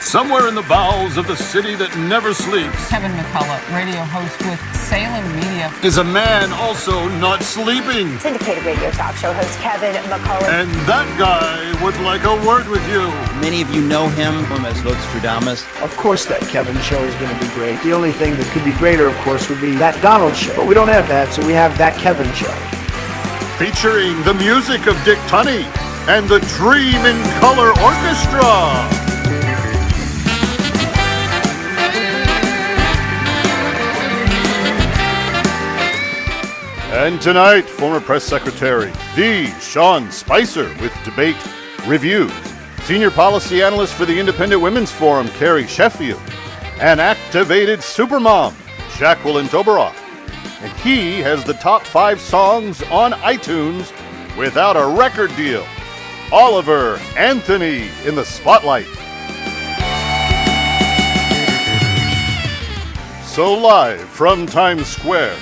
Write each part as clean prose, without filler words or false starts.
Somewhere in the bowels of the city that never sleeps Kevin McCullough, radio host with Salem Media, is a man also not sleeping. Syndicated radio talk show host Kevin McCullough. And that guy would like a word with you. Many of you know him as Vostradamus. Of course that Kevin show is going to be great. The only thing that could be greater, of course, would be that Donald show. But we don't have that, so we have that Kevin show. Featuring the music of Dick Tunney and the Dream in Color Orchestra. And tonight, former press secretary, the Sean Spicer with debate reviews. Senior policy analyst for the Independent Women's Forum, Carrie Sheffield. And activated supermom, Jacqueline Toberoff. And he has the top 5 songs on iTunes without a record deal. Oliver Anthony in the spotlight. So live from Times Square,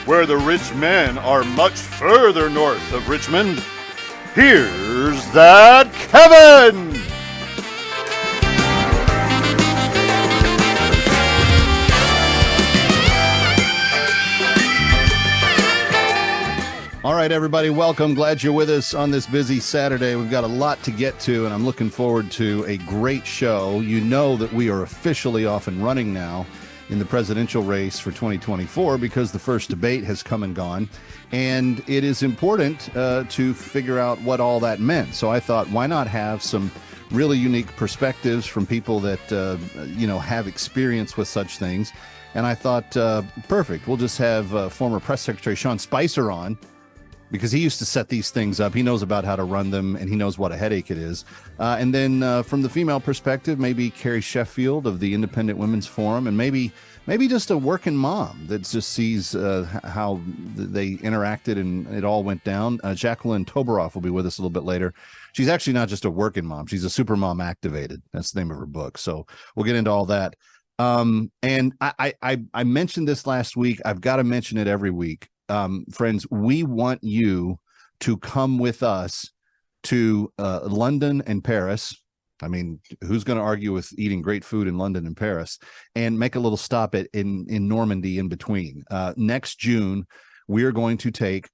where the rich men are much further north of Richmond, here's that Kevin! All right, everybody, welcome. Glad you're with us on this busy Saturday. We've got a lot to get to, and I'm looking forward to a great show. You know that we are officially off and running now in the presidential race for 2024 because the first debate has come and gone, and it is important to figure out what all that meant. So I thought, why not have some really unique perspectives from people that have experience with such things? And I thought, perfect. We'll just have former press secretary Sean Spicer on, because he used to set these things up. He knows about how to run them, and he knows what a headache it is. And then from the female perspective, maybe Carrie Sheffield of the Independent Women's Forum, and maybe just a working mom that just sees how they interacted and it all went down. Jacqueline Toberoff will be with us a little bit later. She's actually not just a working mom. She's a super mom activated. That's the name of her book. So we'll get into all that. And I mentioned this last week. I've got to mention it every week. Friends, we want you to come with us to London and Paris. I mean, who's going to argue with eating great food in London and Paris, and make a little stop in Normandy in between. Next June, we are going to take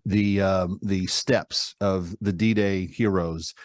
the steps of the D-Day heroes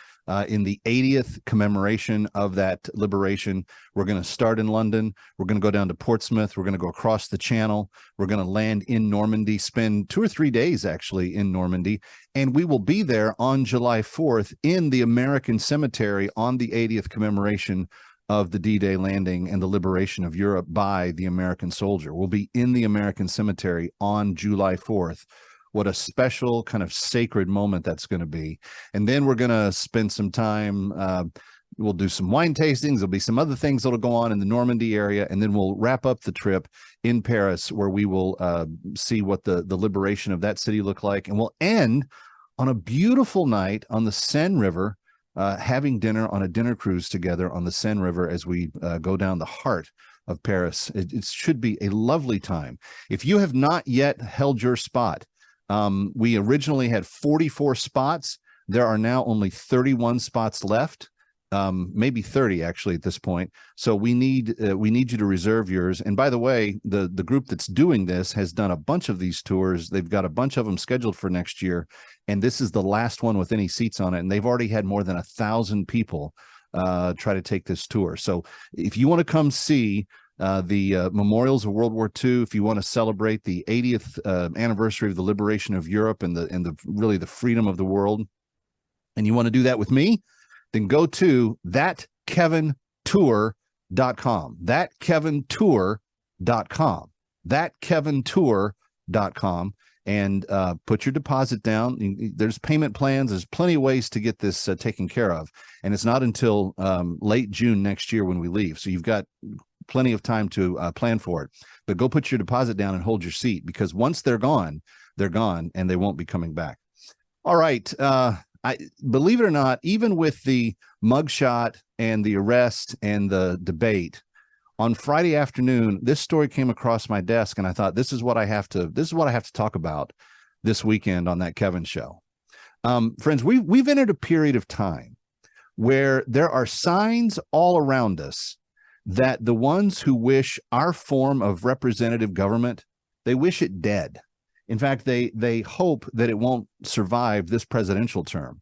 in the 80th commemoration of that liberation. We're going to start in London. We're going to go down to Portsmouth. We're going to go across the Channel. We're going to land in Normandy, spend 2 or 3 days actually in Normandy. And we will be there on July 4th in the American Cemetery on the 80th commemoration of the D-Day landing and the liberation of Europe by the American soldier. We'll be in the American Cemetery on July 4th. What a special kind of sacred moment that's going to be. And then we're going to spend some time. We'll do some wine tastings. There'll be some other things that'll go on in the Normandy area. And then we'll wrap up the trip in Paris, where we will see what the liberation of that city looked like. And we'll end on a beautiful night on the Seine River, having dinner on a dinner cruise together on the Seine River as we go down the heart of Paris. It should be a lovely time. If you have not yet held your spot, we originally had 44 spots. There are now only 31 spots left, maybe 30 actually at this point. So we need you to reserve yours. And by the way, the group that's doing this has done a bunch of these tours. They've got a bunch of them scheduled for next year, and this is the last one with any seats on it. And they've already had more than 1,000 people try to take this tour. So if you want to come see the memorials of World War II, if you want to celebrate the 80th anniversary of the liberation of Europe and the really the freedom of the world, and you want to do that with me, then go to thatkevintour.com. Thatkevintour.com. Thatkevintour.com. And put your deposit down. There's payment plans. There's plenty of ways to get this taken care of. And it's not until late June next year when we leave. So you've got plenty of time to plan for it. But go put your deposit down and hold your seat, because once they're gone, and they won't be coming back. All right. I believe it or not, even with the mugshot and the arrest and the debate, on Friday afternoon, this story came across my desk, and I thought, this is what I have to talk about this weekend on That Kevin Show. Friends, we've entered a period of time where there are signs all around us that the ones who wish our form of representative government, they wish it dead. In fact, they hope that it won't survive this presidential term.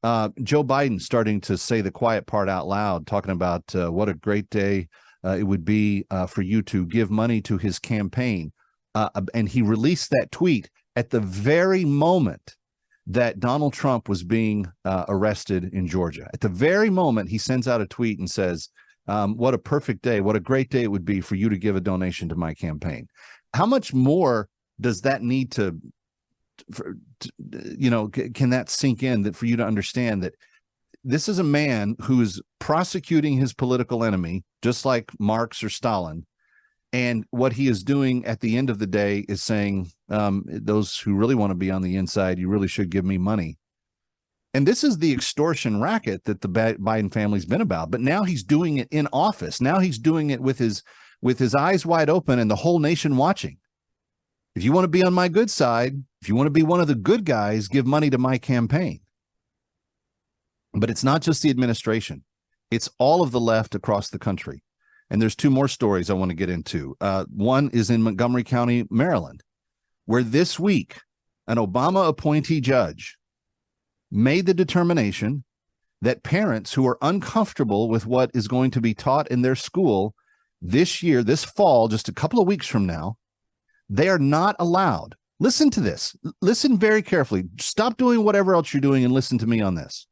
Joe Biden starting to say the quiet part out loud, talking about what a great day it would be for you to give money to his campaign. And he released that tweet at the very moment that Donald Trump was being arrested in Georgia. At the very moment, he sends out a tweet and says, what a perfect day, what a great day it would be for you to give a donation to my campaign. How much more does that need to can that sink in, that for you to understand that this is a man who's prosecuting his political enemy, just like Marx or Stalin. And what he is doing at the end of the day is saying, those who really want to be on the inside, you really should give me money. And this is the extortion racket that the Biden family's been about. But now he's doing it in office. Now he's doing it with his eyes wide open and the whole nation watching. If you want to be on my good side, if you want to be one of the good guys, give money to my campaign. But it's not just the administration. It's all of the left across the country. And there's two more stories I want to get into. One is in Montgomery County, Maryland, where this week an Obama appointee judge made the determination that parents who are uncomfortable with what is going to be taught in their school this year, this fall, just a couple of weeks from now, they are not allowed. Listen to this. Listen very carefully. Stop doing whatever else you're doing and listen to me on this.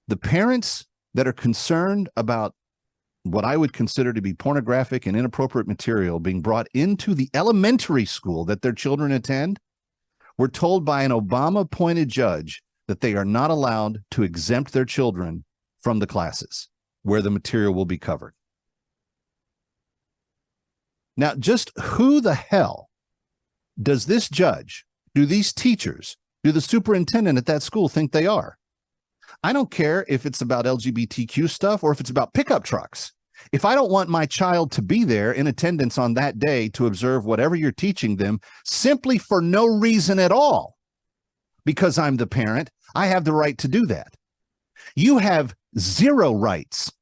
The parents that are concerned about what I would consider to be pornographic and inappropriate material being brought into the elementary school that their children attend were told by an Obama-appointed judge that they are not allowed to exempt their children from the classes where the material will be covered. Now, just who the hell does this judge, do these teachers, do the superintendent at that school think they are? I don't care if it's about LGBTQ stuff or if it's about pickup trucks. If I don't want my child to be there in attendance on that day to observe whatever you're teaching them simply for no reason at all, because I'm the parent, I have the right to do that. You have zero rights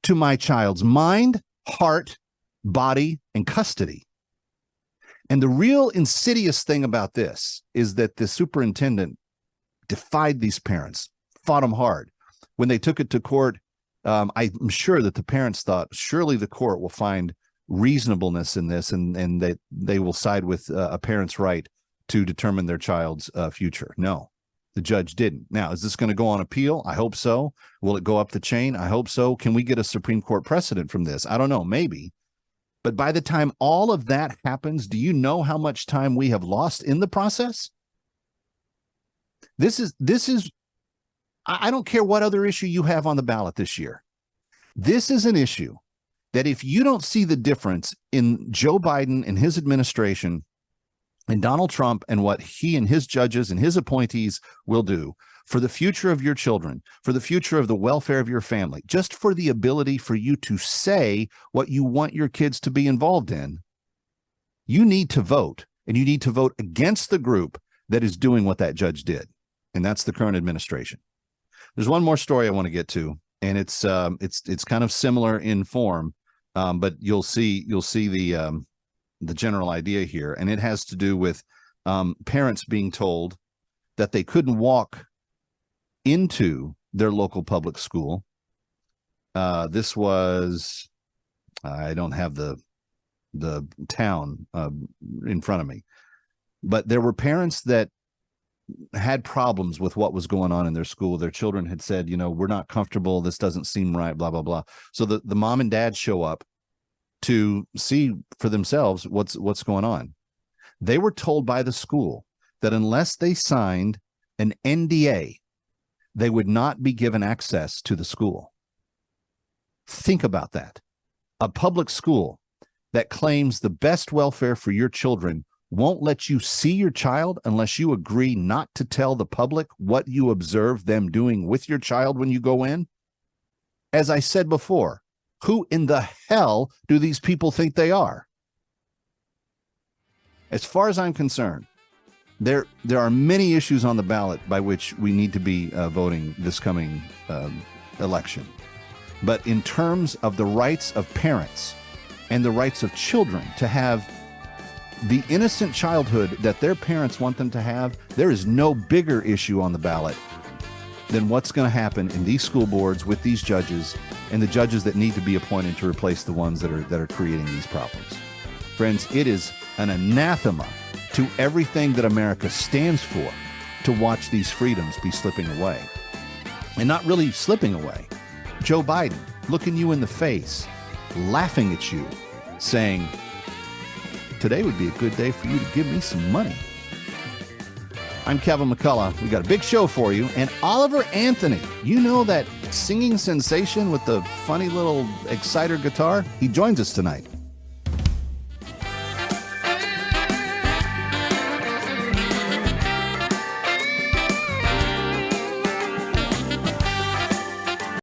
to my child's mind, heart, body, and custody. And the real insidious thing about this is that the superintendent defied these parents, fought them hard. When they took it to court, I'm sure that the parents thought, surely the court will find reasonableness in this and that they will side with a parent's right to determine their child's future. No, the judge didn't. Now, is this going to go on appeal? I hope so. Will it go up the chain? I hope so. Can we get a Supreme Court precedent from this? I don't know, maybe. But by the time all of that happens, do you know how much time we have lost in the process? This is, I don't care what other issue you have on the ballot this year. This is an issue that if you don't see the difference in Joe Biden and his administration and Donald Trump and what he and his judges and his appointees will do for the future of your children, for the future of the welfare of your family, just for the ability for you to say what you want your kids to be involved in, you need to vote, and you need to vote against the group that is doing what that judge did. And that's the current administration. There's one more story I want to get to, and it's kind of similar in form, but you'll see the general idea here, and it has to do with parents being told that they couldn't walk into their local public school. This was, I don't have the town in front of me, but there were parents that had problems with what was going on in their school. Their children had said, we're not comfortable. This doesn't seem right, blah, blah, blah. So the mom and dad show up to see for themselves what's going on. They were told by the school that unless they signed an NDA, they would not be given access to the school. Think about that. A public school that claims the best welfare for your children won't let you see your child unless you agree not to tell the public what you observe them doing with your child when you go in. As I said before, who in the hell do these people think they are? As far as I'm concerned, There are many issues on the ballot by which we need to be voting this coming election. But in terms of the rights of parents and the rights of children to have the innocent childhood that their parents want them to have, there is no bigger issue on the ballot than what's going to happen in these school boards with these judges and the judges that need to be appointed to replace the ones that are creating these problems. Friends, it is an anathema to everything that America stands for to watch these freedoms be slipping away. And not really slipping away. Joe Biden looking you in the face, laughing at you, saying, today would be a good day for you to give me some money. I'm Kevin McCullough. We got a big show for you. And Oliver Anthony, you know that singing sensation with the funny little exciter guitar? He joins us tonight.